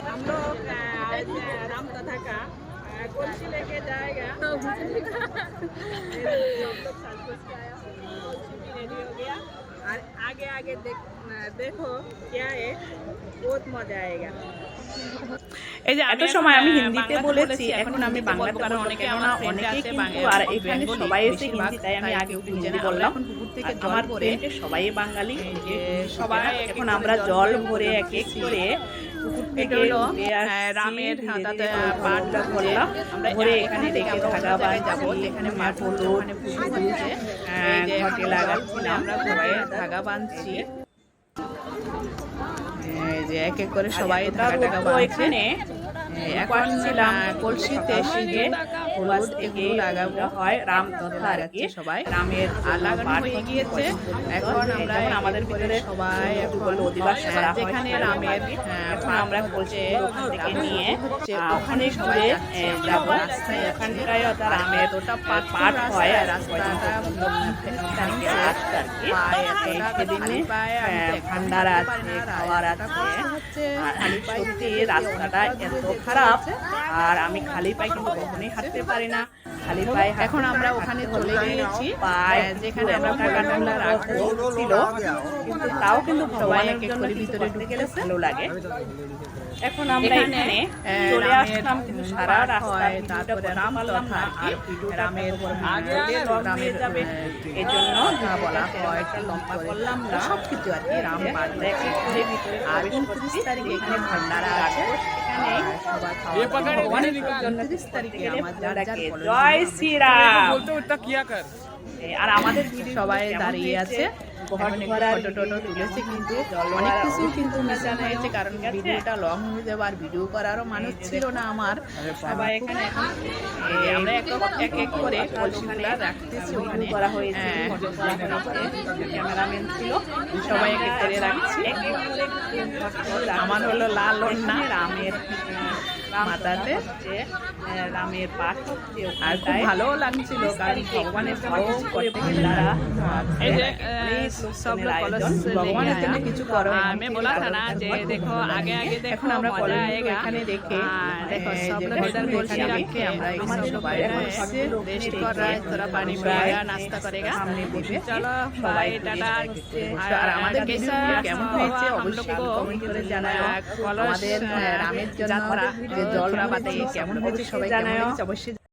हम लोग राम कथा का कलसी लेके जाएगा। हम लोग साजगोज के आया, कलसी भी रेडी हो गया और आगे आगे देखो क्या है, बहुत मजा आएगा। এই যে এত সময় আমি হিন্দিতে বলেছি, এখন আমি বাংলাতে বলবো, কেননা অনেকেই কিন্তু আর এখানে সবাই এসে হিন্দি, তাই আমি আগে হিন্দি বললাম। আমার ফ্রেন্ডে সবাই বাঙালি, সবাই এখন আমরা জল ভরে এক এক করে পুকুর থেকে রামের হাতাতে পাটটা ভরলাম, ভরে এখানে রেখে ধাগা বাঁধ যাবো, যেখানে মাঠ হলো ঘটে লাগাচ্ছিলাম, আমরা সবাই ধাগা বাঁধছি। যে এক এক করে সবাই ধাগা বাঁধছে। এখন কলসিতে শিখে হলুদ এগুলো লাগানো হয়, রাম কথা আর কি, সবাই রামের লাগানো হয়ে গিয়েছে। এখন আমরা আমাদের ভিতরে সবাই অধিবাস করা হয়, যেখানে রামের এখন আমরা কলসি ওখান থেকে নিয়ে ওখানে সবাই যাবো। ওখানটায় রামের পাঠ হয়, রাস্তাটা সেদিনে ভান্ডার আছে, খাওয়ার আছে। সত্যি রাস্তাটা এত খারাপ, আর আমি খালি পায়ে কিন্তু কখনোই হাঁটতে পারি না, খালি পায়ে। এখন আমরা ওখানে চলে গিয়েছি, যেখানে আমরা টাকা রাখবো ছিল, কিন্তু তাও কিন্তু সবাই এক এক করে ভিতরে ঢুকে গেলে ভালো লাগে। এখন আমরা এখানে চলে আসলাম, কিন্তু সারা রাস্তায় তারপরে রাম কথা আর রামের রামের যাবে, এই জন্য বলা হয় লম্বা করলাম না সবকিছু আর কি, রাম বাঁধলে ভিতরে। আর 29 তারিখে এখানে ভান্ডারা আছে, জয় শ্রীরাম। আর আমাদের সবাই দাঁড়িয়ে আছে, ফটো টটো তুলেছে, কিন্তু অনেক কিছু কিন্তু মিশানো হয়েছে, কারণ ভিডিওটা লং হয়ে যাবে আর ভিডিও করারও মানুষ ছিল না আমার। সবাই এখানে আমরা এক এক করে কলসিগুলা রাখতেছি, ওখানে করা হয়েছে, ক্যামেরাম্যান ছিল, সবাই এক এক করে রাখছি। আমার হলো লাল ওড়না, রামের মাথাতে রামের পাঠ হচ্ছে, আর খুব ভালো লাগছিল, কারণ ভগবানের করতে গেলে ভগবানের জন্য কিছু করো। मैं बोला था ना जे देखो आगे आगे देखो, এখন আমরা এখানে রেখে देखो सब लोग इधर कुर्सी रख के আমরা এখানে সবাই रेस्ट कर रहा है, थोड़ा पानी पिएगा, नाश्ता करेगा। चलो बाय टाटा। আর আমাদের कैसा কেমন হয়েছে অবশ্যই কমেন্ট করে জানাও। আমাদের রামের জন্য যে জল বাতাই কেমন হয়েছে সবাই জানাও অবশ্যই।